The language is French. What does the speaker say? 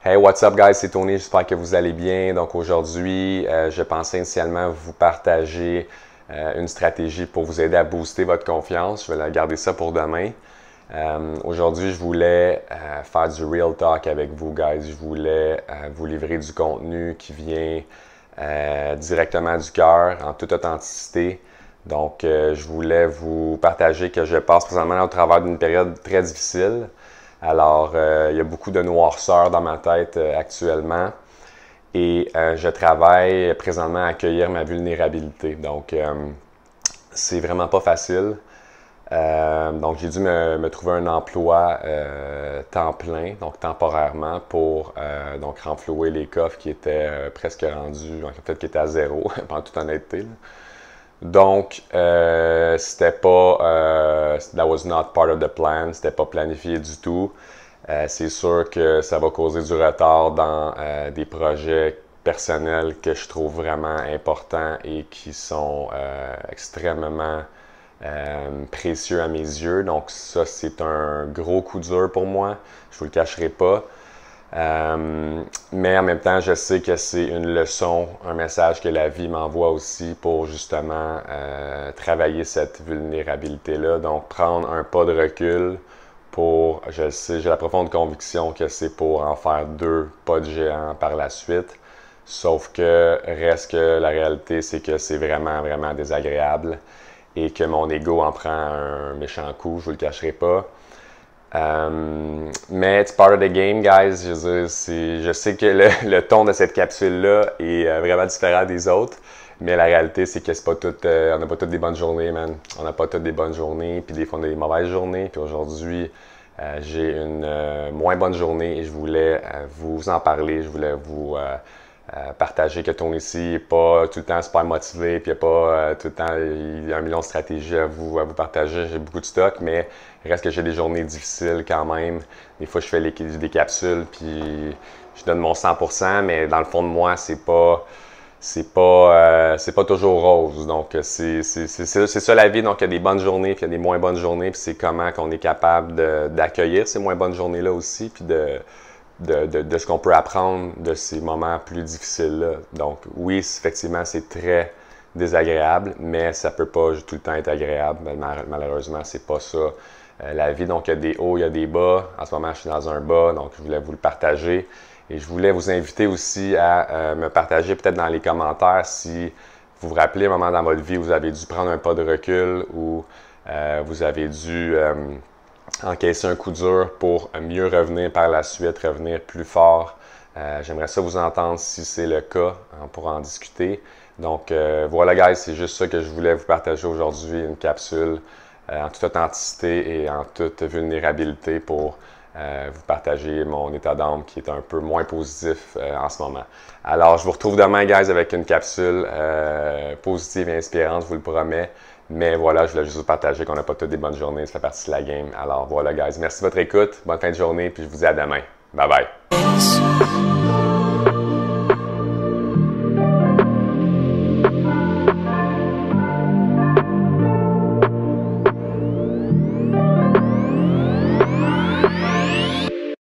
Hey, what's up guys, c'est Tony, j'espère que vous allez bien. Donc aujourd'hui, je pensais initialement vous partager une stratégie pour vous aider à booster votre confiance. Je vais garder ça pour demain. Aujourd'hui, je voulais faire du real talk avec vous guys. Je voulais vous livrer du contenu qui vient directement du cœur, en toute authenticité. Donc, je voulais vous partager que je passe présentement au travers d'une période très difficile. Alors, il y a beaucoup de noirceur dans ma tête actuellement et je travaille présentement à accueillir ma vulnérabilité. Donc, c'est vraiment pas facile. Donc, j'ai dû me trouver un emploi temps plein, donc temporairement, pour donc renflouer les coffres qui étaient presque rendus, en fait, qui étaient à zéro, en toute honnêteté, là. Donc, c'était pas, that was not part of the plan, c'était pas planifié du tout. C'est sûr que ça va causer du retard dans des projets personnels que je trouve vraiment importants et qui sont extrêmement précieux à mes yeux. Donc ça, c'est un gros coup dur pour moi, je vous le cacherai pas. Mais en même temps, je sais que c'est une leçon, un message que la vie m'envoie aussi pour justement travailler cette vulnérabilité-là. Donc, prendre un pas de recul pour, je le sais, j'ai la profonde conviction que c'est pour en faire deux pas de géant par la suite. Sauf que reste que la réalité, c'est que c'est vraiment, vraiment désagréable et que mon ego en prend un méchant coup, je vous le cacherai pas. Mais it's part of the game, guys. Je veux dire, je sais que le ton de cette capsule-là est vraiment différent des autres, mais la réalité, c'est que c'est pas tout, on n'a pas toutes des bonnes journées, man. On n'a pas toutes des bonnes journées, puis des fois on a des mauvaises journées. Puis aujourd'hui, j'ai une moins bonne journée et je voulais vous en parler. Je voulais vous partager que Tony ici n'est pas tout le temps super motivé, puis il n'y a pas tout le temps il y a un million de stratégies à vous partager. J'ai beaucoup de stock, mais il reste que j'ai des journées difficiles quand même. Des fois, je fais des capsules, puis je donne mon 100%, mais dans le fond de moi, c'est pas toujours rose. Donc, c'est ça la vie. Donc, il y a des bonnes journées, puis il y a des moins bonnes journées, puis c'est comment qu'on est capable d'accueillir ces moins bonnes journées-là aussi, puis de ce qu'on peut apprendre de ces moments plus difficiles-là. Donc, oui, effectivement, c'est très désagréable, mais ça peut pas tout le temps être agréable. Malheureusement, c'est pas ça la vie. Donc, il y a des hauts, il y a des bas. En ce moment, je suis dans un bas, donc je voulais vous le partager. Et je voulais vous inviter aussi à me partager peut-être dans les commentaires si vous vous rappelez un moment dans votre vie où vous avez dû prendre un pas de recul ou vous avez dû encaisser un coup dur pour mieux revenir par la suite, revenir plus fort. J'aimerais ça vous entendre si c'est le cas, on pourra en discuter. Donc voilà guys, c'est juste ça que je voulais vous partager aujourd'hui, une capsule en toute authenticité et en toute vulnérabilité pour vous partager mon état d'âme qui est un peu moins positif en ce moment. Alors je vous retrouve demain guys avec une capsule positive et inspirante, je vous le promets. Mais voilà, je voulais juste vous partager qu'on n'a pas toutes des bonnes journées, ça fait partie de la game. Alors voilà guys, merci de votre écoute, bonne fin de journée, puis je vous dis à demain. Bye bye!